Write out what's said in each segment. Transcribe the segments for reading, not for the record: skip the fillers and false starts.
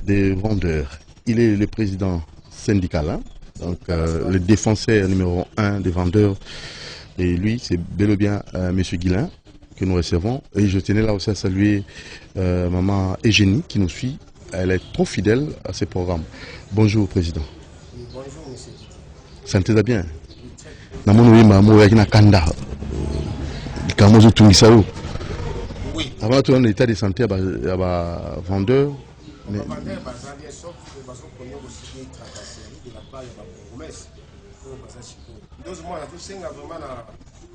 des vendeurs. Il est le président syndical, hein? Donc le défenseur numéro 1 des vendeurs. Et lui, c'est bel et bien M. Guillain que nous recevons. Et je tenais là aussi à saluer maman Eugénie qui nous suit. Elle est trop fidèle à ces programmes. Bonjour, président. Bonjour, monsieur. Sentez-vous bien? Oui. Avant tout, l'état de santé à vendeur. Mais...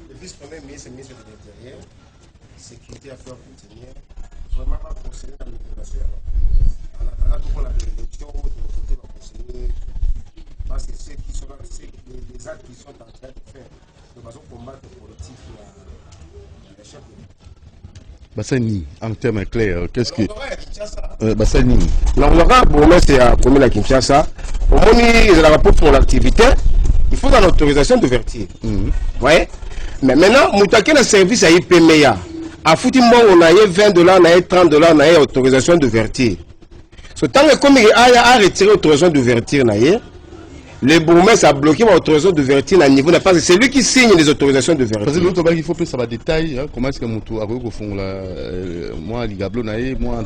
le vice-premier ministre de l'Intérieur, sécurité affaires coutumières, vraiment pas conseiller dans l'immigration. En attendant pour la élection, de voter va conseiller. Parce que ceux qui sont là, les actes qu'ils sont en train de faire, de façon combattre politique la chef de l'État. Bassani, en termes clairs, qu'est-ce que. Bassani. L'honorable, c'est à commune à Kinshasa. Au moment où il a rapport pour l'activité, il faut une autorisation d'ouverture. Ouais. Mais maintenant, moutaké le service à IPMEA. À Foutimbo, on a eu $20, on a eu $30, on a eu autorisation d'ouverture. Ce temps que comme il a retiré l'autorisation d'ouverture, le bourgmestre a bloqué l'autorisation d'ouverture à niveau. Parce que c'est lui qui signe les autorisations d'ouverture. Parce que l'autre, il faut plus savoir des détails. Hein, comment est-ce que Moutou a font moi, Ligablo, moi,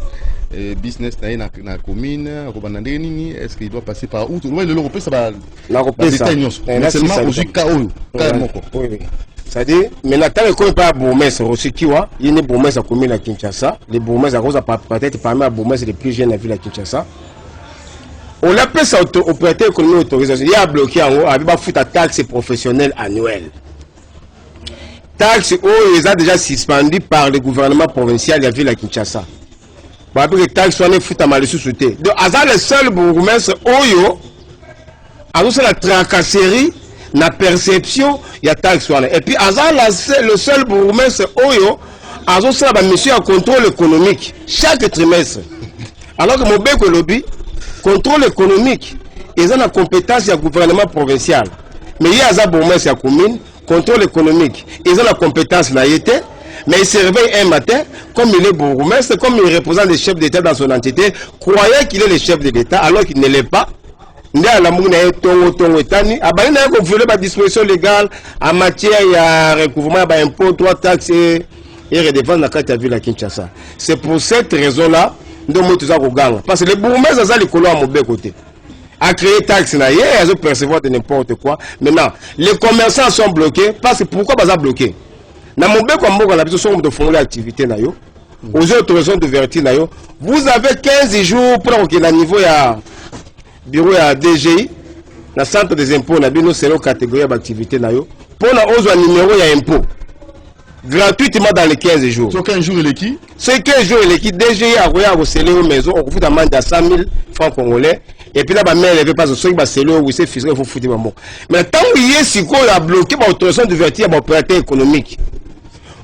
business dans la commune, est-ce qu'il doit passer par où? L'Européen, ça va. L'Européen, ça va. Seulement aux UKO. Oui. C'est-à-dire, maintenant, tant que pas bourgmestre, aussi qui va, il y a une bourgmestre à commune à Kinshasa. Les bourgmestres peut-être parmi les bourgmestres les plus jeunes à la ville à Kinshasa. On appelle ça opérateur économique autorisation. Il y a bloqué en haut avec la taxe professionnelle annuelle. Taxe où ils ont déjà suspendu par le gouvernement provincial de la ville à Kinshasa. Après les taxes sont foutues à mal sous-souté. Donc, à le seul bourgmestre Oyo, à la tracasserie, la perception, il y a taxe. Et puis, à le seul bourgmestre Oyo, à la mission à contrôle économique chaque trimestre. Alors que mon bec lobby, contrôle économique, ils ont la compétence du gouvernement provincial. Mais il y a un bourgmestre à commune, contrôle économique, ils ont la compétence naïté, mais il se réveille un matin, comme il est bourgmestre, comme il représente le chef d'État dans son entité, croyait qu'il est le chef de l'État alors qu'il ne l'est pas. Il y a la disposition légale en matière de recouvrement d'impôts, droits, taxes et redevances dans la carte de ville à Kinshasa. C'est pour cette raison-là que nous avons parce que les bourgmestres ont les colons à mauvais côté. À créer taxes, ils ont percevoir de n'importe quoi. Maintenant, les commerçants sont bloqués parce que pourquoi ils sont bloqués? Dans mon bec, comme on a besoin de fonder l'activité, aux autorisations d'ouverture, vous avez 15 jours pour que le niveau à bureau à DGI, le centre des impôts, nous serons catégorie d'activité, pour un numéro à impôt. Gratuitement dans les 15 jours. C'est 15 jours et l'équipe? C'est 15 jours et l'équipe. DGI a recélé aux maisons, on vous demande à 100 000 francs congolais. Et puis là, ma mère, elle ne veut pas se soucier, où c'est fiscal, il faut foutre mon. Mais tant qu'il y a si quoi, il a bloqué l'autorisation d'ouverture à l'opérateur économique.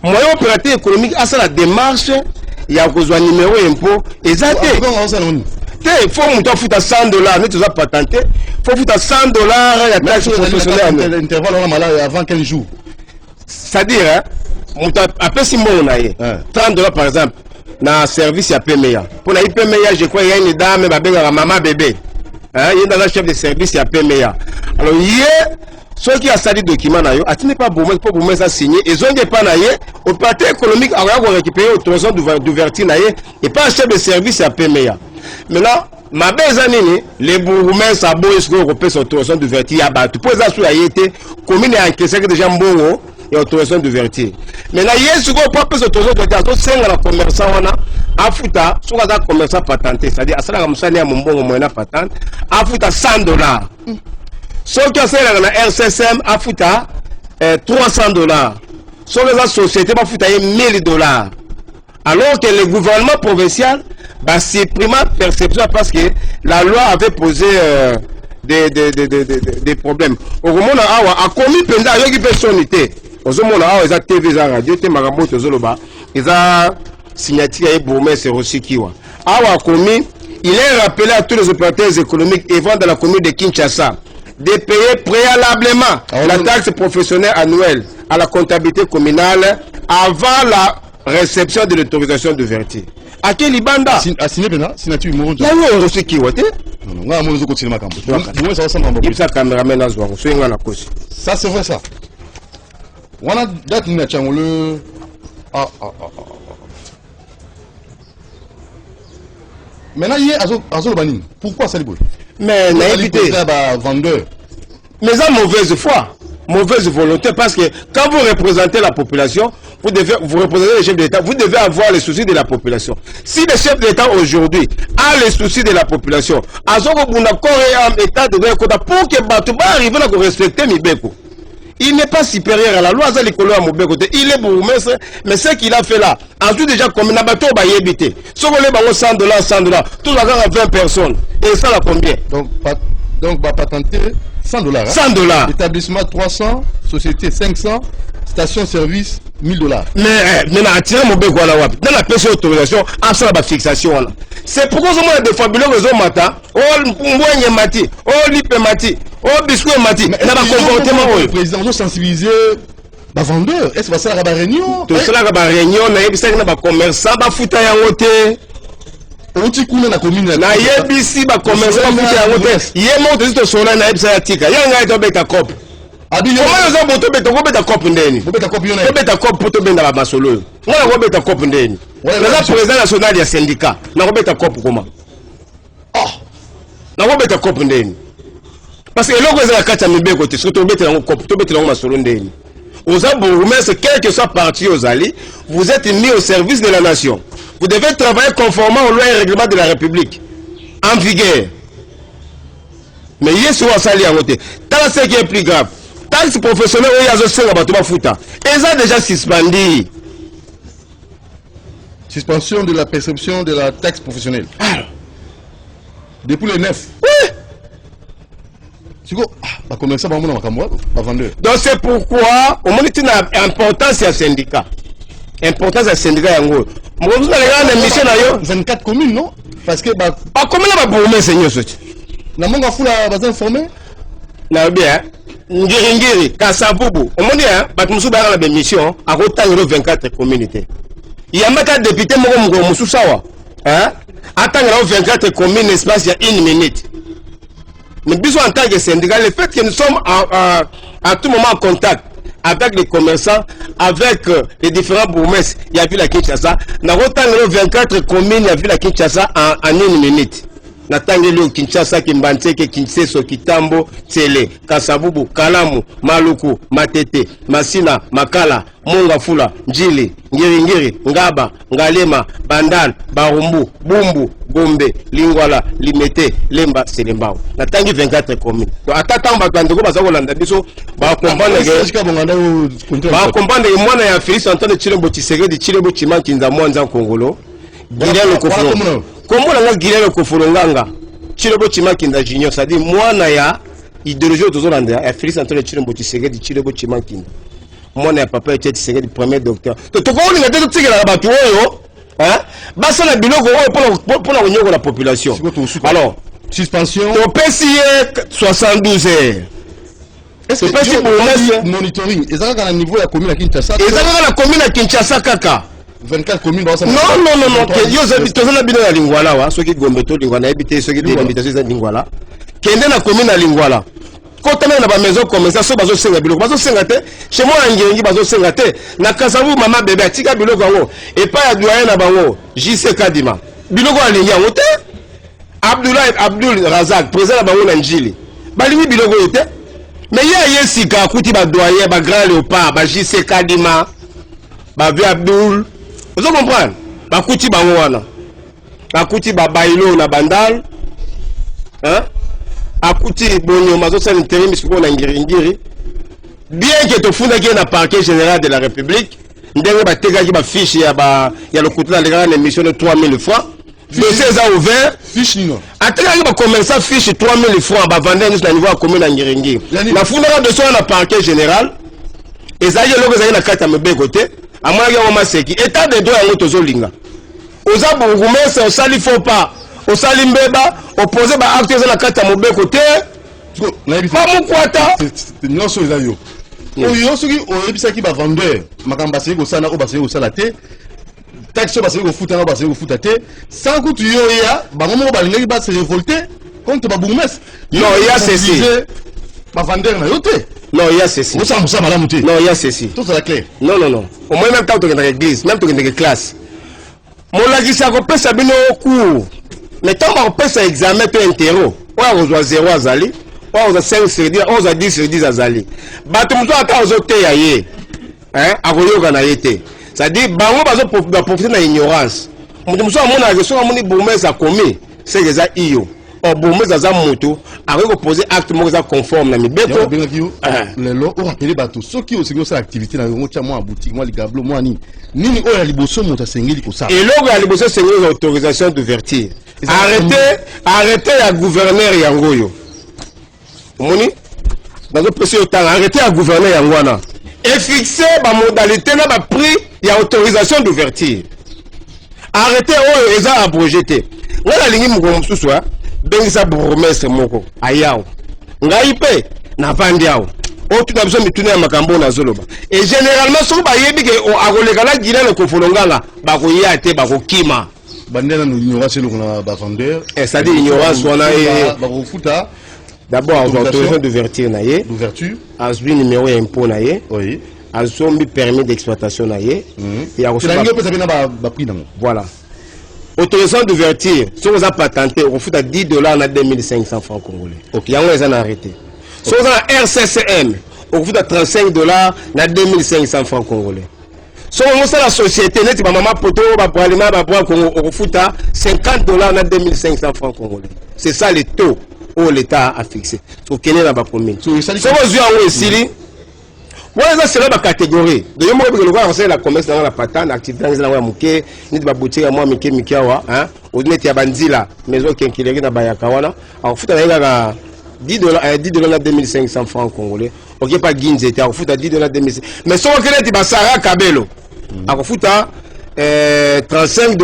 Moyen opérateur économique, à ça la démarche, il y a besoin de numéro impôt. Et ça, il faut monter foutre à $100, nous tu as patenté. Il faut foutre à $100 la taxe professionnelle. Intervalle avant 15 jours. C'est-à-dire, après si on a $30 par exemple, dans le service à PMEA. Pour la PMEA, je crois qu'il y a une dame, maman bébé. Il y a un chef de service à PMEA. Alors, hier, ceux qui ont sali document, ils n'ont pas pour ça signé. Ils ont des panayés, opérateur économique, ils ont récupéré l'autorisation d'ouverture et pas un chef de service à PMEA. Maintenant, ma belle année, les bourgmestres à Bois, ils ont repéré son autorisation d'ouverture à Batou. Pour ça, il y a été commune et encaissé déjà un bon et autorisation d'ouverture. Maintenant, il y a ce qu'on peut appeler autorisation d'ouverture. C'est un commerçant, à Fouta, si on a un commerçant patenté, c'est-à-dire, à ça, on a un bon moyen patente, à Fouta $100. Ceux qui ont fait la RCSM, à Fouta $300. Sur les sociétés, à Fouta $1000. Alors que le gouvernement provincial supprime la perception parce que la loi avait posé des problèmes. Au moment où a commis pendant il y a une personnalité. Au moment où ils ont TV, ils ont radio, ils ont signature et bourgmestre c'est aussi qui wa. A commis, il est rappelé à tous les opérateurs économiques et vendre dans la commune de Kinshasa de payer préalablement la taxe professionnelle annuelle à la comptabilité communale avant la réception de l'autorisation d'ouverture. À quel Libanda? A signé Bena, signature Moron. Il y a eu un reçu qui était. Non, non, on va continuer ma campagne. Moi, ça ressemble à un caméraman à ce moment. Ça, c'est vrai, ça. On a date une le. Maintenant, il y a Azol Bani. Pourquoi ça, les boules? Mais, n'invitez. Vendeur. Mais ça, mauvaise foi. Mauvaise volonté, parce que quand vous représentez la population, vous représentez les chefs d'État, vous devez avoir les soucis de la population. Si le chef d'État aujourd'hui a les soucis de la population, pour que Batou arrive à respecter Mibeko, il n'est pas supérieur à la loi, il est bourgmestre, mais ce qu'il a fait là, ensuite déjà comme un bateau va y habiter. Si on est 100 $, tout le monde a 20 personnes, et ça là combien? Donc, va patenter $100. 100 $. Établissement 300, société 500, station-service $1000. Mais maintenant, attirer mon bec, voilà, dans la PC autorisation, après la fixation. C'est pourquoi on a des fabuleux réseaux matin, oh, mati, oh, lipe mati, oh, biscuit mati. Mais dans le comportement, le président, on doit sensibiliser les vendeurs. Est-ce que ça va réunion? Tout cela va réunion, on a des commerçants, on a foutu à côté. Outi kuna na commune na yebisi ba commerçant futi ya wote yemo tezito sona na yebisa ya tika yanga ito beta cop abi yo yo boto beta cop ndeni beta cop yo na beta cop poto benda ba basolo ngona ko beta cop ndeni na président national ya syndicat na ko beta cop koma na ko beta cop ndeni parce que eloko ezala kata mibeko te surtout beta na cop to beta na masolo ndeni aux bourgmestres, quel que soit parti aux alliés, vous êtes mis au service de la nation. Vous devez travailler conformément aux lois et règlements de la République. En vigueur. Mais il y a souvent ça à côté. Tant ce qui est plus grave, taxe professionnelle, il y a et ça déjà suspendu. Suspension de la perception de la taxe professionnelle. Depuis le 9. Oui. Donc c'est pourquoi au moins il y a importance à syndicat. Importance à syndicat yango. Moi vous allez regarder mission na yo 24 communes non parce que ba commune ba bourgmestre seigneur soti. Na monga fula ba informé na bien ngiri kasabubu. Au moins ba musu ba na mission a rotangiro 24 communautés. Il y a même un député moko musu sawa. Hein? Attendre 24 communes espace il y a 1 minute. Mais en tant que syndicat, le fait que nous sommes à tout moment en contact avec les commerçants, avec les différents bourgmestres, il y a vu la Kinshasa, nous avons 24 communes, il y a vu la Kinshasa en 1 minute. Nous avons Kinshasa, Kimbantseke, Kinseso, Kitambo, Tsele, Kasabubu, Kalamu, Maluku, Matete, Masina, Makala, Mongafula, Njili, Ngiri, Ngaba, Ngalema, Bandal, Barumbu, Bumbu, Gombe, Lingwala, Limete, Lemba, Selembao. Na tangi 24 communes. Donc attends batandeko bazakolanda biso ba comprendre que mwana ya Félix Antoine Tshilombo Tshisekedi Tshilombo Chimankinza mwanza Kongolo. Guilherme Kofolo. Kombo na Guilherme Kofolo nganga. Tshilombo Chimankinza junior, ça dit mwana ya idéologie tozolanda ya Félix Antoine Tshilombo Tshisekedi Tshilombo Chimankinza. Mwana ya papa Tshisekedi premier docteur. To tokolinga te tsikela batu oyo. Hein? Basa na biloko pour la population. Alors, suspension. Au PCE 72 heures. Est-ce que tu monitoring? Est-ce que à niveau de la commune à Kinshasa? Est-ce que la commune à Kinshasa kaka? 24 communes. Non. Yo habitez na bino ya Lingwala wa, ceux qui gombeto Lingwala habité ceux qui habitation za Lingwala. Kende na commune à Lingwala. Quand on a une maison comme ça, bazo senga biloko, bazo senga te. Chez moi ngengi bazo senga te. Na kasavu mama bébé atika biloko ngo. Et pas ya doyen na bango. JC Kadima. Biloko alingi ngo te. Abdul Razak, président na bango na Njili. Balingi biloko yote. Mais yesika kuti ba doyen ba grand léopard, ba JC Kadima. Ba vieux Abdul. Vous comprenez? Ba kuti bango wana. Ba kuti ba bailo na bandal. Hein? Akuti bonyo mazo sa l'intérim misiko na ngiri bien que to funda ki na parquet général de la République ndenge ba teka ki ba fiche ya le côté la grande émission de 3000 francs dossier ça ouvert fiche nino ateka ki ba commerçant fiche 3000 francs ba vendre na niveau ya commune na ngiri na funda de so na parquet général ezali loko ezali na kata mebe côté amona ki ngoma seki état de droit yango tozolinga oza bourgmestre osali faux pas osali mbeba opposé ba acte za la kata mobeko te ba mukwata nyonso eza yo oyo soki oyebisaki ba vendeur makamba seki kosala o baseki kosala te taxe sur le foot, sans que tu y a, va se révolter contre ma bourgmestre. Non, il y a ceci. Ma vendeur n'a yoté. Non, il y a ceci. Vous savez, ça, madame. Non, il y a ceci. Tout ça, la clé. Non, non, non. Au moins, même quand tu es dans l'église, même quand tu es dans la classe. Mon lagi, ça peut s'abîmer au cours. Mais tant qu'on peut s'examiner, tu es un terreau. On a 0 à Zali. On a 5 sur 10, on a 10 sur 10 à Zali. Batumzo a quand on a été hein, à Royoga na été. C'est-à-dire, bango bazo profiter de l'ignorance. Mutumzo a mon agression à mon bourgmestre a commis. C'est déjà iyo. Or bourgmestre a moto, a reposé acte moza conforme na mibeko. Le lot on rappelé bateau. Ceux qui ont cette activité dans le moi boutique, moi les gablo, moi ni ni o ya liboso monta sengeli ko ça. Et là ya liboso sengeli autorisation d'ouverture. Arrêtez à gouverneur yangoyo. Moni dans le procès autant arrêter à gouverneur yangwana et fixer ma modalité na ba prix ya autorisation d'ouverture. Arrêtez oh eza abrojeté. Ngala lingi muko mususu ha bengisa bourgmestre moko ayao. Ngai pe na vandi yao. O tu na mitune ya makambo na zoloba. Et généralement so ba yebi ke o akolekala gila le kofolongala ba ko yate ba ko kima. Bandela no ignorance le na ba vendeur. Et ça dit ignorance wana e ba ko futa. D'abord, autorisation d'ouverture naie. D'ouverture. Ensuite, numéro impôt naie. Oui. Ensuite, permis d'exploitation naie. Et à voilà. Autorisation d'ouverture, si vous avez patenté, on fout à $10 à 2500 francs congolais. Ok. Il y a un arrêté. Si vous avez RCCM, on fout à $35 à 2500 francs congolais. Si vous avez la société, maman poto, on fout à $50 à 2500 francs congolais. C'est ça le taux. Où l'État a fixé. So Kenya n'a pas commis. So vous avez aussi, voilà c'est la catégorie. De moi que le gars la commerce dans la patente, l'activité dans la mouké, ni de boutique à moi miki awa, hein. Au net ya bandila, maison qui est na bayakawana. Alors fout à $10 à 2500 francs congolais. Ok pas Ginz était au fout à $10 à 2500. Mais si on connaît Tibasara Kabelo, alors fout à $35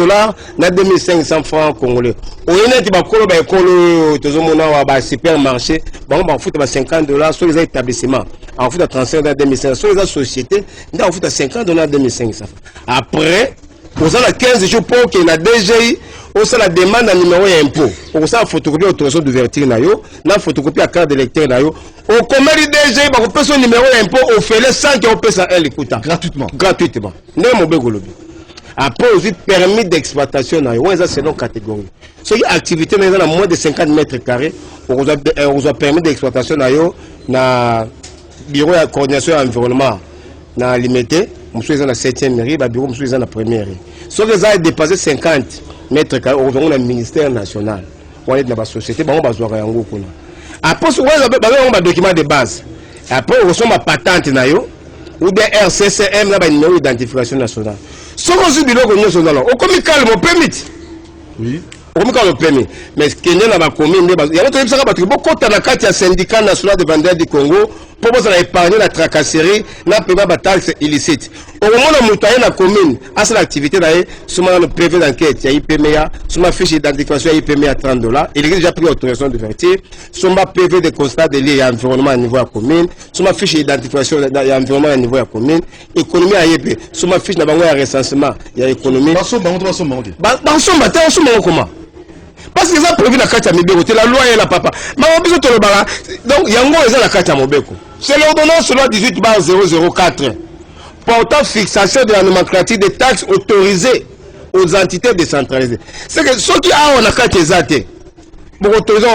na 2500 francs congolais. Au net ba kolo ba ekolo tozomona wa ba supermarché, ba on fout à $50 sur les établissements. En fout à 35 à 2500 sur les sociétés, on fout à $50 à 2500. Après, on a 15 jours pour que la DGI on la demande à numéro impôt. On ça photocopie autorisation d'ouverture na yo, na photocopie à carte d'électeur na yo. Au commun du DGI ba ko son numéro impôt au fait sans qu'on paye ça écoutant gratuitement. Gratuitement. Ne mo begolobi. Après, aussi, permis d'exploitation, on a selon catégorie. Si une activité dans moins de 50 mètres carrés, on a permis d'exploitation dans bureau de coordination environnement, dans limité, on est dans la 7e mairie, le bureau est dans la première mairie. Si on a dépassé 50 mètres carrés, on a le ministère national. On est dans la société, on va avoir un groupe. Après, on a un document de base. Après, on a une patente, ou bien RCCM, un numéro d'identification nationale. Si on a un bureau de coordination, on a calme, on permet. Oui. On a permis. Mais Kenya n'a pas commis. Il y a d'autres choses qui ont syndicat national de vendeurs du Congo pour épargner la tracasserie, la paiement de taxes illicites. Au moment où on a commune, à cette activité, sur le PV d'enquête, il y a IPMEA, sur ma fiche d'identification, il y a IPMEA $30. Il est déjà pris autorisation d'ouverture. Sur ma PV de constat de lié à l'environnement à niveau à commune. Sur ma fiche d'identification, il y a l'environnement à niveau à commune. Économie à IEP. Sur ma fiche de recensement, il y a économie. Comment? Parce que ça prévu la carte à Mibeko, c'est la loi et la papa. Mais on a besoin de le bala. Donc, Yango est la carte à Mibeko. C'est l'ordonnance loi 18/004 portant fixation de la nomenclature des taxes autorisées aux entités décentralisées. C'est que ceux qui ont la carte exacte, pour autoriser,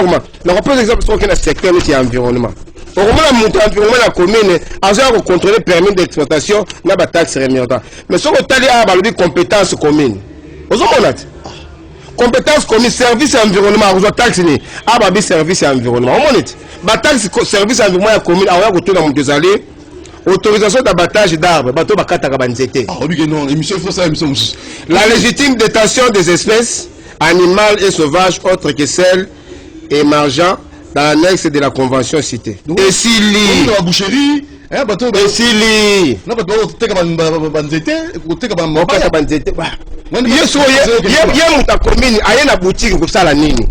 on reprend l'exemple sur le secteur de l'environnement. On remet la montée environnement de la commune, à contrôler le permis d'exploitation, n'a pas de taxe rémunératoire. Mais si on a des compétences communes, vous avez compétence commune, service et environnement, vous avez taxe, service et environnement. On est, taxe, service et environnement commune, on a retourné dans mon désolé, autorisation d'abattage d'arbres, bateau bakata kabanzete. Ah oui, non, émission faut ça, émission. La légitime détention des espèces animales et sauvages autres que celles émergeant dans l'annexe de la convention citée. Et si lit. La boucherie. Et si lit. Non, parce que tu as banzete, tu as banzete. Yeso ye muta commune aye na boutique ko sala nini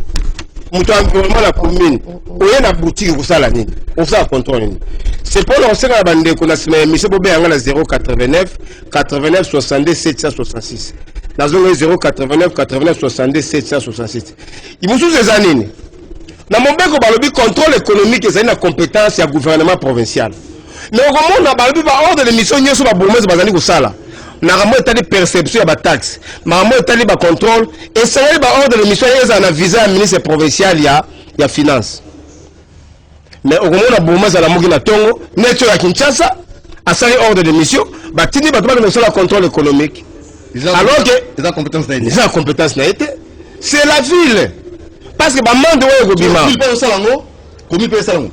muta environnement la commune oye na boutique ko sala nini on ça contrôle nini c'est pour lancer la bande ko na mission bobe yanga na 089 89 62 766 la zone 089 89 62 767. Il me sous des années. Dans mon bec, on contrôle économique et c'est une compétence du gouvernement provincial. Mais au moment où on a ordre de mission, sur la bourgmestre bazali kusala. Na ramo état perception ya taxe. Na ramo état ba contrôle et c'est ordre de mission ils en a visé à ministre provincial ya finance. Mais au moment où la bourgmestre la mogi na tongo, neto ya Kinshasa, a sali ordre de mission, ba tini ba de la contrôle économique. Alors que les compétences n'a été. Les compétences n'a été. C'est la ville. Parce que bamande ouais gobima. Ville pas ça lango. Comment peut ça lango?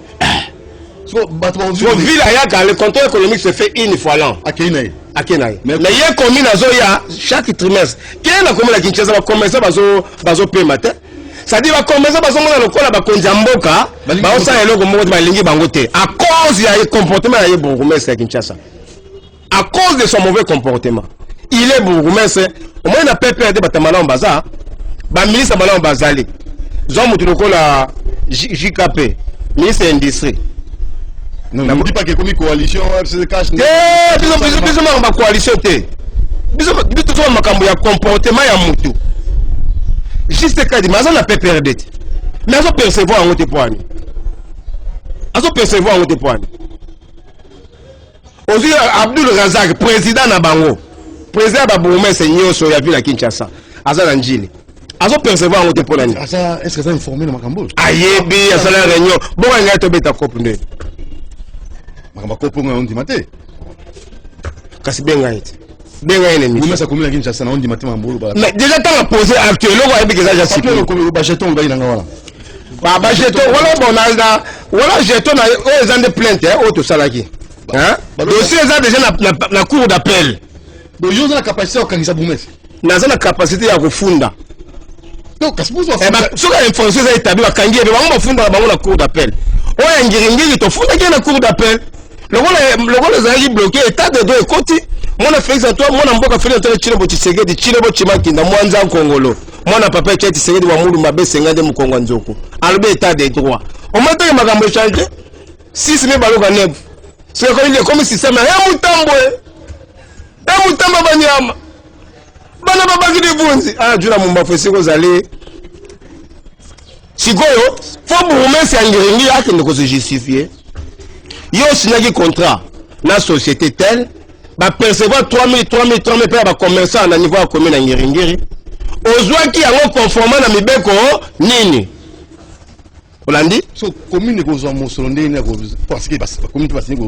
Ville ayaka le contrôle économique se fait une fois l'an. À Kenaï. À Kenaï. Mais il y a commune à Zoya chaque trimestre. Quelle est la commune à Kinshasa va commencer bazo paie matin. Ça dit va commencer bazo mona lokola ba konjamboka ba osa eloko moko ba lingi bangote à cause ya comportement ya bourgmestre à Kinshasa. À cause de son mauvais comportement. Il est bourgmestre. Au moins, il n'a pas perdu Batamala en bazar. Le ministre Batamala en bazali. Jean Moutouko la JKP, ministre de l'Industrie. Non, ne dis pas que comme coalition, c'est le cash. Bisous, ma coalition. Bisous, ma comportement ya Moutou. Juste que dit, mais on n'a pas perdu. Mais on percevoir en haut de poigne. On percevoir en haut de poigne. Aujourd'hui, Abdul Razak, président Nabango. Président Baboumé, c'est Nyoso, il a vu la Kinshasa. Azan Anjili. Azo percevoir en pour l'année. Est-ce que ça informé dans Makambo? Ayebi, Azan la réunion. Bon, il y a un peu de copine. Makambo, on dit maté. Kasi Bengaït. Bengaït, vous mettez ça comme la Kinshasa, on dit maté Mambo. Mais déjà, tant à poser actuellement, on va dire que ça, j'ai cité. Le bajeton, va y aller. Bah, jeton, voilà, jeton, ils ont des plaintes, autre salaki. Hein? Dossier, ils ont déjà la cour d'appel. Donc, ils ont la capacité d'organiser Boumès. Ils ont la capacité à refonder. Donc, qu'est-ce que vous faites? Si vous avez une fonction établie, vous avez refonder la cour d'appel. Vous avez une refonder la cour d'appel. Le rôle est bloqué, état de droit est côté. Moi, je fais ça, moi, je fais ça, je fais ça, je fais Congolo. Moi, je papa qui s'est dit, je vais faire ça, je vais faire état de droit. Au moment où je vais changer, 6 000 balles à 9. C'est comme si ça m'a Mutamba banyama bana babaki de bunzi jula mumba fesi kozali sikoyo fo bourgmestre ya ngiringi akende ko se justifier yo signaki contrat na société telle ba percevoir 3000 pe ba commerçant na niveau ya commune ya ngiringiri ozwaki yango conforme na mibeko nini Olandi? So, commune ko zo mosolo ndene ko parce que commune va signer ko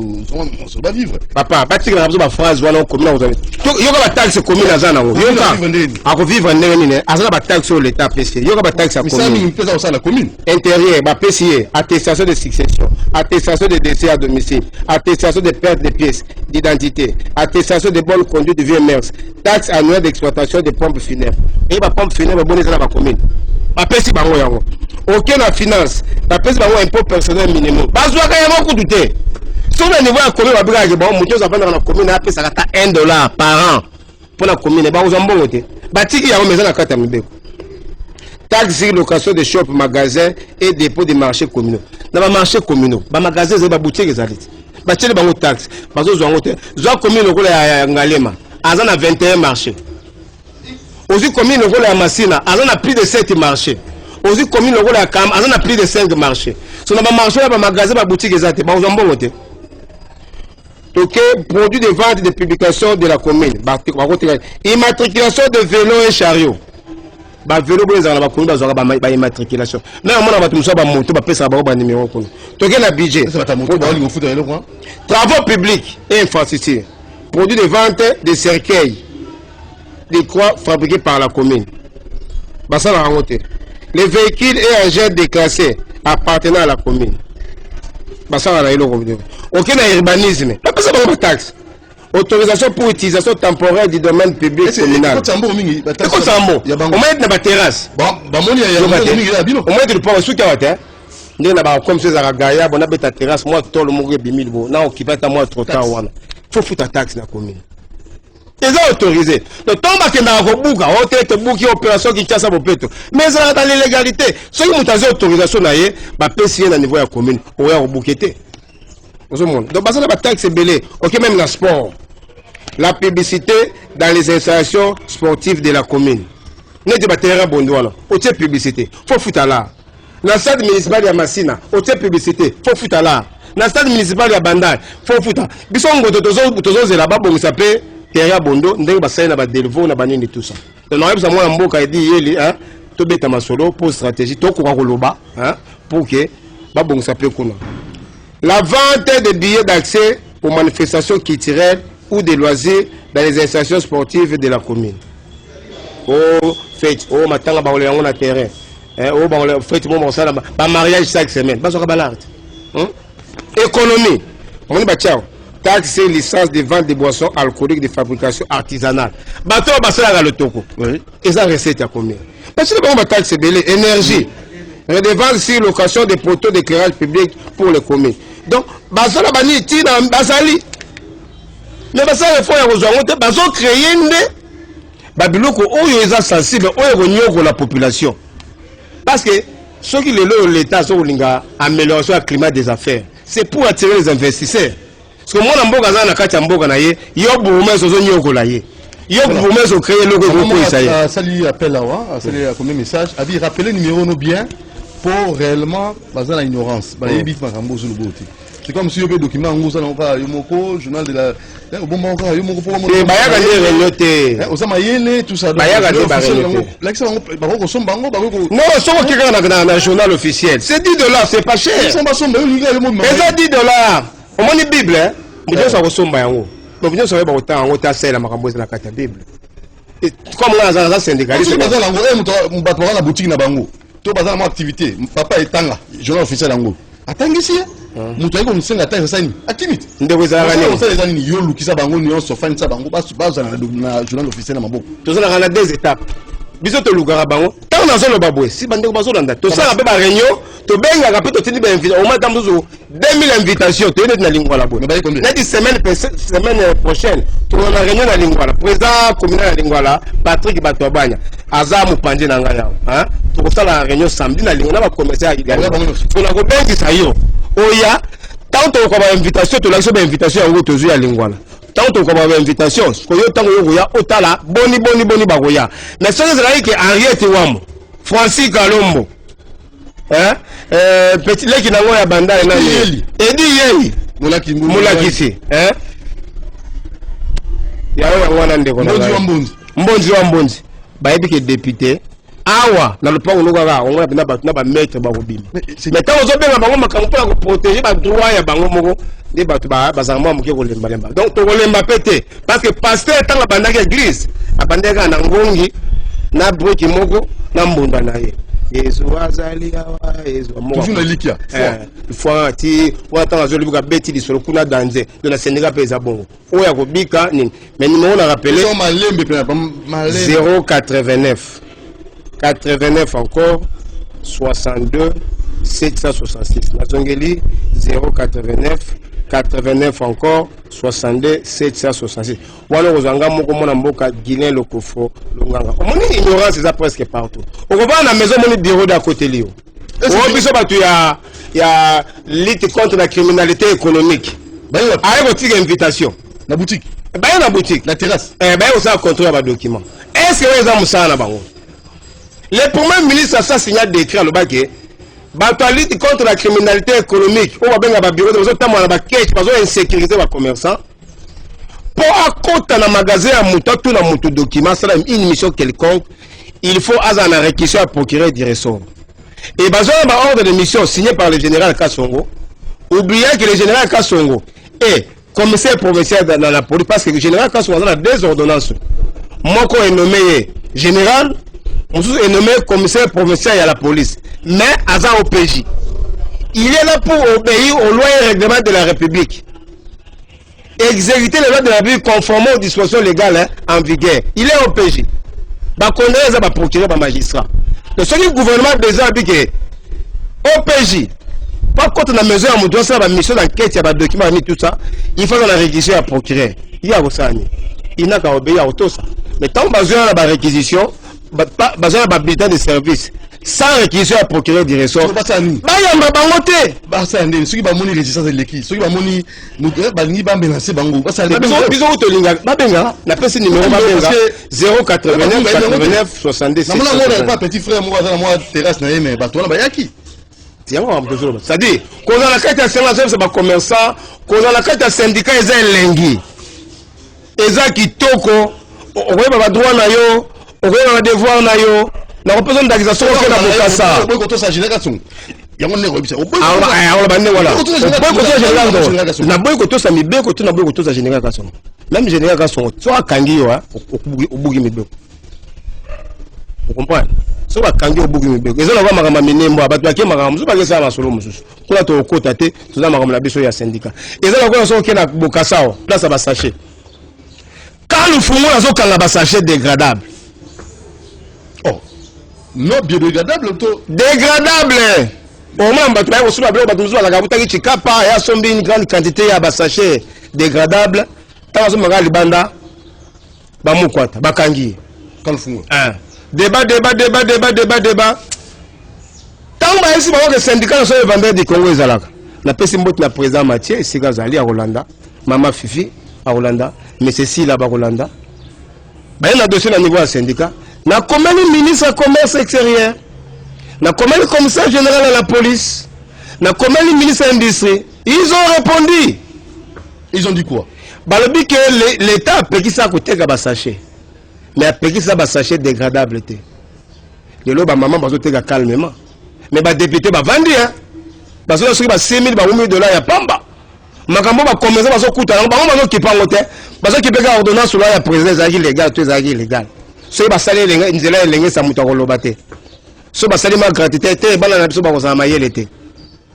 zo va vivre. Papa, pas que la phrase voilà commune vous avez. Yo ka ba taxe commune azana ngo. Yo ka ako vivre ndene nini? Azana ba taxe sur l'état PC. Yo ka ba taxe commune. Mais ça mi pesa au la commune. Intérieur ba PCA, attestation de succession, attestation de décès à domicile, attestation de perte de pièces d'identité, attestation de bonne conduite de vieux mœurs, taxe annuelle d'exploitation des pompes funèbres. Et ba pompe funèbre bonne za ba commune. Ba pesi bango yango. Aucun en finance, la pèse va avoir un impôt personnel minimum. Parce que vous avez douté. Si on a un niveau à commune, vous avez la commune, ça va $1 par an pour la commune. Vous avez un bon côté. Il y a une maison à 4 000. Taxe sur location de shop, magasin et dépôt de marchés communaux. Dans les marchés communaux, les magasins, les boutiques, les taxes. Parce que vous avez taxes. Parce que vous avez une commune, vous avez Ngalema. Vous avez 21 marchés. Aussi, commune, vous avez Massina. Vous avez plus de 7 marchés. Aussi, commune, le rôle à Cam, on a plus de 5 marchés. Si on a marché, on a magasin, on a boutique, on a un bon côté. Ok, produit de vente et de publication de la commune. Immatriculation de vélo et chariot. Vélo, on a une immatriculation. Mais on a un moto, on a un numéro. Donc, on a un budget. Travaux publics et infrastructures. Produit de vente de cercueils. Des croix fabriqués par la commune. Ça va remonter. Les véhicules et engins déclassés appartenant à la commune. Aucun urbanisme. Pas ça de taxe. Autorisation pour utilisation temporaire du domaine public communal. On met dans la terrasse. On met le port sous caractère. Comme c'est à Gaya, on a la terrasse. Moi, tout le monde est bimil. Non, on quitte moi trop tard. Il faut foutre la taxe dans la commune. Ils ont autorisé. Le temps que dans le bouga, on a bouqué opération qui chasse à vos pétos. Mais ça dans l'illégalité. Ceux qui ont autorisation, bah PCA dans le niveau de la commune, on a bouqueté. Donc, ça, la taxe est belée. Ok, même dans le sport. la publicité dans les installations sportives de la commune. N'est pas terrain bondouana, au tiers publicité, faut foutre là. Dans le stade municipal de Massina, au tiers publicité, faut foutre là. Dans le stade municipal de Bandal, faut foutre. Bisongo tozo là-bas, bon, ça peut terrain bondo, n'deng bassin na ba delvo na banini tout ça. Donc on a besoin de mboka dit yeli, hein, to beta masolo pour stratégie, to ko koloba, hein, pour que ba bon ça peut kuna. La vente de billets d'accès aux manifestations culturelles ou des loisirs dans les installations sportives de la commune. Oh, fête, oh, matanga ba on a terrain. Oh, ba fête mon ça ba mariage chaque semaine. Ba so ka balart. Économie. On ba ciao. Taxe et licence de vente de boissons alcooliques de fabrication artisanale. Bateau ba ça le toko. Oui. Et ça recette à combien? Parce que ba taxe belé énergie. Redevance sur location des poteaux d'éclairage public pour les communes. Donc, bazala bani tina bazali. Mais bazala faut y rejoindre, bazo créer une babiloko oyo eza sensible oyo nyoko la population. Parce que ceux qui l'État sont linga amélioration du climat des affaires, c'est pour attirer les investisseurs. Parce que moi na mboka za na kati ya mboka na ye, yo boumé zo nyoko la ye. Yo boumé zo créer le groupe ça y est. Salut appel là, salut comme message, a dit rappeler numéro no bien. Pour réellement baser la ignorance. C'est comme si il y avait des documents en Yomoko, journal de la. Yomoko pour tout ça. Non, journal officiel. C'est $10, c'est pas cher. C'est $10. Au moins, une Bible, hein. Vous avez autant la carte Bible. Comme là, c'est syndicaliste. La boutique na bango. To bazala mo activité papa etanga journal officiel yango atangisi mutu ayiko musenga ta sani atimite ndeko ezala ngani ça les ani yo lukisa bango nyonso fani sa bango baza na journal officiel na maboko tozala kana deux étapes biso to lukara bango tant na zolo babwe si bandeko bazolanda to sala pe ba réunion to benga ka pe to tindi ba invitation au moins dans 2000 invitations to na lingwa la boy na di semaine prochaine to na réunion na lingwa la président communal na lingwa la Patrick Batobanya azamu panje na nga yao hein to ko sala réunion samedi na lingwa na ba commerçant ya gari to na ko bengi sa yo oya tant to ko ba invitation to la so ba invitation yango to zu ya lingwa la tant to ko ba invitation ko yo tango yo ya otala boni bagoya mais ça c'est là que Henriette Wambo Francis Kalombo hein petit leki nango ya banda na Edi Yeli mulakisi hein ya wana ndeko na mbonzi wa mbonzi ba yebi ke député awa na lupango lokaka on na ba maître ba kobima mais tant ozo benga bango makampo ya ko protéger ba droit ya bango moko ndi batu ba bazama muke ko lemba donc to ko lemba pété parce que pasteur tanga bandaka église abandeka na ngongi na broki moko na mbunda na ye Yesu azali awa Yesu moko toujours na likia fois ti wata azoli buka beti di solo kuna danze de la Sénégal pesa bongo oya ko bika nini mais numéro na rappeler 089 89 encore 62 766 Nazongeli 089 89 encore 62 766 wala kozanga moko mona mboka Guinéen Lokofo Longanga omoni ignorance eza presque partout okova na maison moni bureau d'à côté lio o biso batu ya lutte contre la criminalité économique aye kotika invitation na boutique baye na boutique na terrasse baye osala contrôle ba document est-ce que eza musala na bango le premier ministre a signé décret à l'Obake. La lutte contre la criminalité économique. On va bien à bureau de la caisse, parce qu'on insécurité les commerçants. Pour à côté dans magasin à mouton, tout dans mouton document, c'est une mission quelconque. Il faut avoir la réquisition à procurer du ressort. Et basé sur l'ordre de mission signé par le général Kassongo, oubliez que le général Kassongo est commissaire provincial dans la police, parce que le général Kassongo a des ordonnances. Moko est nommé général. Moussou est nommé commissaire provincial à la police, mais Aza OPJ. Il est là pour obéir aux lois et règlements de la République. Exécuter les lois de la République conformément aux dispositions légales en vigueur. Il est OPJ. Bah, connaît ça, procurer par magistrat. Donc, ce que le gouvernement déjà a dit que OPJ, pas contre la mesure à doit faire la mission d'enquête, il y a des documents, tout ça, il faut la réquisition à procurer. Il y a aussi il n'a qu'à obéir à tout ça. Mais tant que besoin de la réquisition, besoin d'un bulletin de service sans réquisition à procureur du ressort. Bayamba bangote. Basa ndé ceux qui ba moni résistance de l'équipe, ceux qui ba moni ba ni ba menacer bango. Basa ndé. Biso to linga ba benga na pese numéro ba benga 089 89 70. Na mona pas petit frère moi dans moi terrasse na yeme ba to na ba yaki. C'est-à-dire qu'on a la carte à c'est pas commerçant, qu'on a la carte à syndicat ils ont lengi. Eza kitoko, on va droit na yo, on va devoir na yo. Na représente d'accusation que na bokasa. On peut ça génération. Ya on ne rebisa. On peut voilà. Na boy ko to sa mibe ko to na boy ko to sa génération. Même génération, so akangi yo au bugi mibe. Vous comprenez? So bakangi au bugi mibe. Ezo na ba makamba minembo abatu bakie makamba so bakesa masolo mususu. Kula to kota te, to na makamba na biso ya syndicat. Ezo na ko so ke na bokasa place ba sachet. Quand le fumo na so kanga ba sachet dégradable. Oh. Non biodégradable to dégradable. Au moins batu ba so ba batu zo la kabuta ki chikapa ya sombi une grande quantité ya ba sachet dégradable. Tant so manga libanda ba mukwata bakangi. Quand le fumo. Débat. Tant que ici, le syndicat sont les vendeurs du Congo ezalaka. La personne qui est président Mathieu, c'est Gazali à Rolanda, Maman Fifi à Rolanda, mais c'est si là-bas à Rolanda. Il y a un dossier au niveau du syndicat. Il y a combien de ministres du commerce extérieur? Il y a combien de commissaires généraux à la police? Il y a combien de ministres de l'industrie? Ils ont répondu. Ils ont dit quoi? Le but que l'État a payé ça à côté de sachet. Mais après ça va sachet dégradable té. De l'eau maman va sauter calmement. Mais les députés va vendre hein. Parce que ceux qui va 5000 ba $1000 ya pamba. Makambo va commencer va so kuta ba va qui pas ngote. Parce que peka ordonnance là ya président zaki légal tout zaki légal. Ceux qui va saler les nzela lenga sa muta ko lobate. Ceux va saler ma gratuité té bana na biso ba ko za mayele té.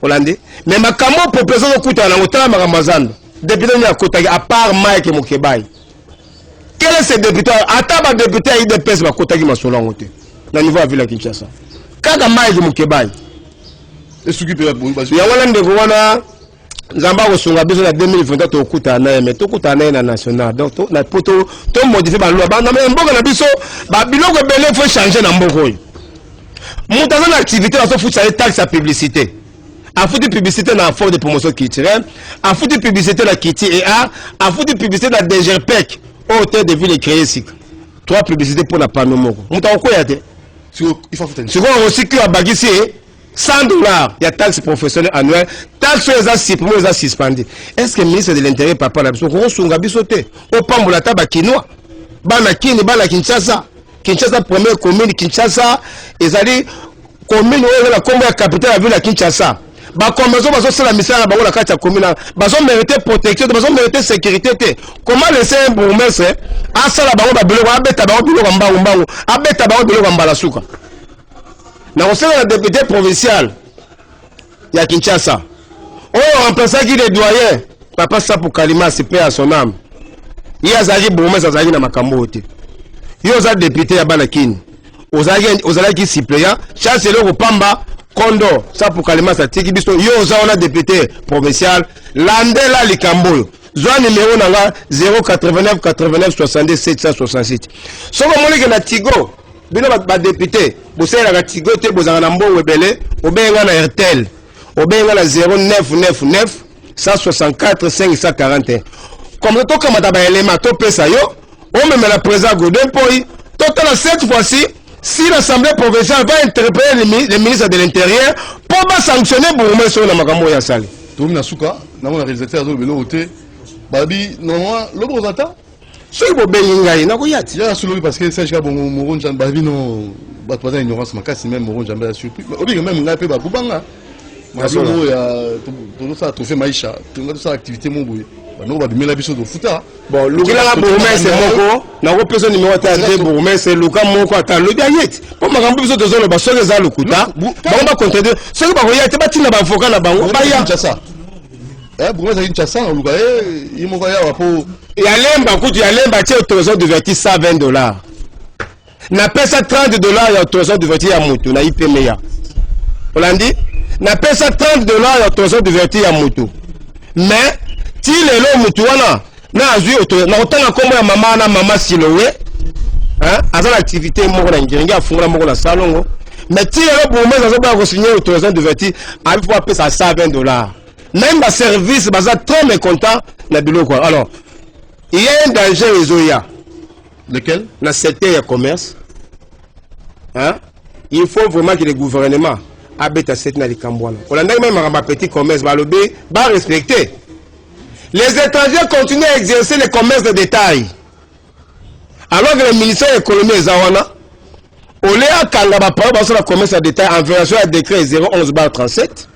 Hollandais. Mais makambo pour président kuta na ngotala makambo zando. Député ni akota à part Mike Mokebai. Quel est ce député? Attends, député à IDPS va côté qui m'a sur l'angoté. Dans le niveau à Villa Kinshasa. Quand on m'a dit mon Québec. Et ce qui peut être bon. Il y a un de Rwanda. Zamba au Songa besoin de 2020 au Koutana, mais tout Koutana na national. Donc na poto to modifier ba loi. Ba na mboka na biso ba biloko belé faut changer na mboko. Montant d'activité na so fout ça taxe à publicité. A foutu publicité dans la forme de promotion culturelle, a foutu publicité dans Kiti et a foutu publicité dans DGRPEC. Au hôtel de ville créé ici. 3 publicités pour la panneau moko. Montant quoi yate? Il faut faire. Si on recycle à bagisi $100, il y a taxe professionnelle annuelle, taxe les suspendu. Est-ce que le ministre de l'Intérieur papa la biso ko sunga biso te? Au pambola taba kinois. Bana kini bana Kinshasa. Kinshasa première commune Kinshasa, ezali commune où la combe capitale la ville à Kinshasa. Bah comme ils ont la mission à la carte commune, bah ils ont mérité protection, bah ils ont mérité sécurité. Comment laisser un bourgmestre à ça la barre de bureau, à bête à barre de bureau en bas, à bête à barre de bureau en bas la souka. Dans le député provincial, il y a Kinshasa. On remplace qui les doyens, papa ça pour Kalima, c'est paix à son âme. Il y a Zagi bourgmestre Zagi na makambo te. Il y a député à Balakine. Aux Alaki suppléants, chancelier au Pamba. Kondo, ça pour Kalima, ça tiki bisto, yo on a député provincial, Landela Likambo, zone numéro 089 89 70 768. Ce que moi que na Tigo, bino ba député, vous savez la Tigo te bozanga na mbo webele, obenga na RTL, obenga na 0999 164 541. Comme to comme ta ba élément to pesa yo, on me la présent Godin poi, total cette fois-ci. Si l'Assemblée provinciale va interpeller les ministres de l'Intérieur pour sanctionner Bourgmestre sur la Makambo Yassali. Tout le monde a souka, nous avons réalisé à l'autre. Babi, non, le bon attend. Ce qui est bien, il y a soulevé parce que c'est Moron Jan Babi, non, pas ignorance, ma casse, même Moron Jan Babi a surpris. Au lieu même, on a fait Baboubanga. Tout ça a trouvé Maïcha, tout ça activité mon bouille. Nous va la biso de futa. Bon, le gars bourgmestre moko, na ko personne numéro 3 bourgmestre Luka moko ata le diet. Pour ma gambo biso de zone ba soke za lukuta. Bon ba contrer. Ce que ba roya te ba tina ba avocat na bango ba ya. Bourgmestre Kinshasa na luka il moko ya po. Ya lemba kuti ya lemba tie autorisation de vertir $120. Na pesa $30 ya autorisation de vertir ya moto na IPM ya. Olandi na pesa $30 ya autorisation de vertir ya moto. Mais si les lots mutuana na azui auto na otanga kombo ya mama na mama Siloé hein azal activité moko na ngiringi afungola moko na salongo mais ti le bourgmestre azoba ko signer autorisation de vertu a pouvoir payer ça $120. Même le service baza trop mécontent na biloko. Alors il y a un danger Ezoya. Lequel? Dans le secteur du commerce. Hein? Il faut vraiment que le gouvernement abete à cette nalikambouana. On a même un petit commerce, va respecter. Les étrangers continuent à exercer le commerce de détail. Alors que le ministère de l'économie est Zawana, au lieu de Kangaba sur le commerce de détail en version à décret 011/37,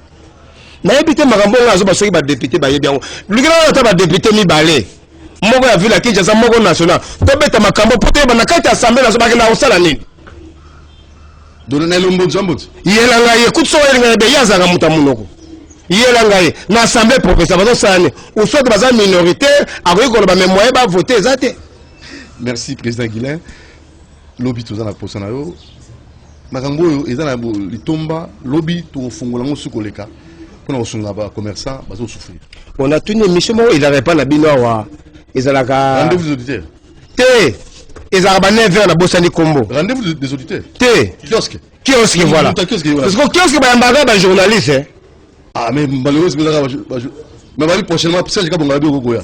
mais éviter Marambonga Zoba Soki va député Bayebian. Le grand va député Mibale. Moko ya ville Kinshasa moko national. Tobeta makambo pote ba na kati assemblée na Zoba na osala nini? Donner le mot Jambot. Yelanga écoute so yelanga be yazanga mutamunoko. Yelanga na assemblée professionnelle ba osala nini? Ou soit baza minoritaire, akoki ko ba mémoire ba voter zate. Merci président Guilain. Lobby tous na posa na yo. Makambo ezana litomba lobby to fungola ngo sukoleka. Pour na osunga ba commerçant bazo souffrir. On a tenu mission mo il avait pas na binoa. Rendez-vous des auditeurs. T. Ils ont 9h na Bossani Combo. Rendez-vous des auditeurs. T. Kiosque. Kiosque, voilà. Parce que kiosque, c'est un journaliste. Ah, mais malheureusement, mais prochainement, c'est ce que vous avez dit. Pour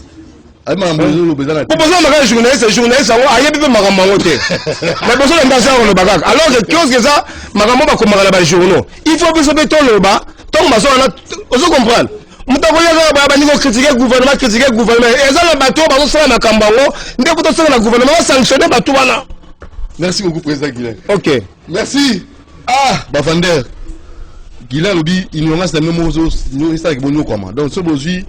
ça, journaliste, il y a Magamangote. Mais pour ça, on a alors que kiosque, ça, Magamamba comme la journaux. Il faut que ça soit le bas. Tant que ça, on comprend. Nous critiquer le gouvernement, et ça, le bateau, sanctionner le bateau. Merci beaucoup, président Guilain. Ok. Merci. Ah, Bavander. Guilain, ignorance de même aux nous, ça, bon, comment. Donc, ce aujourd'hui,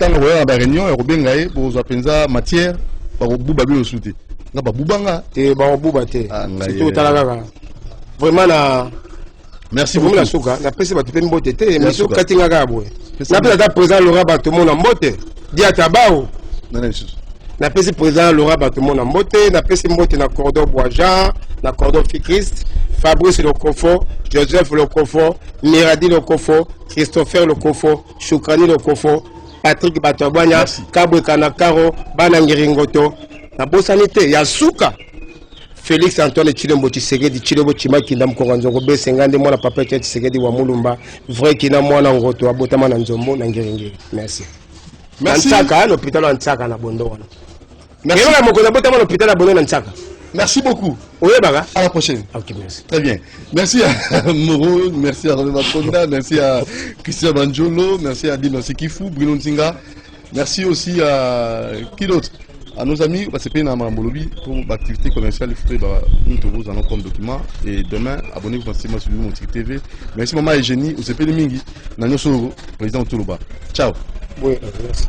tant que vous avez la réunion, et Robin Gaye, pour apprendre matière, par Bouba Bio Souté. Non, pas Boubanga. Et Bouba Té. C'est tout à l'heure. Vraiment, merci beaucoup. La souka, la presse va te faire une beauté, mais sous Katinga Gaboué. La presse président Laura Batomon en beauté. Diatabao. La presse président Laura Batomon en beauté. La presse beauté na cordon Boisjan, na cordon Fikrist, Fabrice le Cofo, Joseph le Cofo, Miradi le Cofo, Christopher le Cofo, Choukani le Cofo, Patrick Batobanya, Kabwe Kanakaro, Banangiringoto. La Bossanité, Yasuka. Félix Antoine Chilombo Tshisekedi Chilombo Chimaki ndam Koranzongo be sengande mwana papa Tshisekedi wa Mulumba vrai kina mwana ngoto abotama na nzombo na ngeringi. Merci. Merci. Ntsaka l'hôpital Ntsaka na Bondo wana. Merci. Ngela moko na botama l'hôpital na Bondo na Ntsaka. Merci beaucoup. Oui, baga. À la prochaine. Ok, merci. Très bien. Merci à Moro, merci à René Makonda, merci à Christian Banjolo, merci à Dino Sekifou, Bruno Nzinga. Merci aussi à qui d'autre? À nos amis, parce que nous avons pour l'activité commerciale, il faut nous allons comme document. Et demain, abonnez-vous facilement sur mon TV. Merci maman Eugénie, au CP de Mingi, Nanyo Soro, président Toulouba. Ciao. Oui, merci.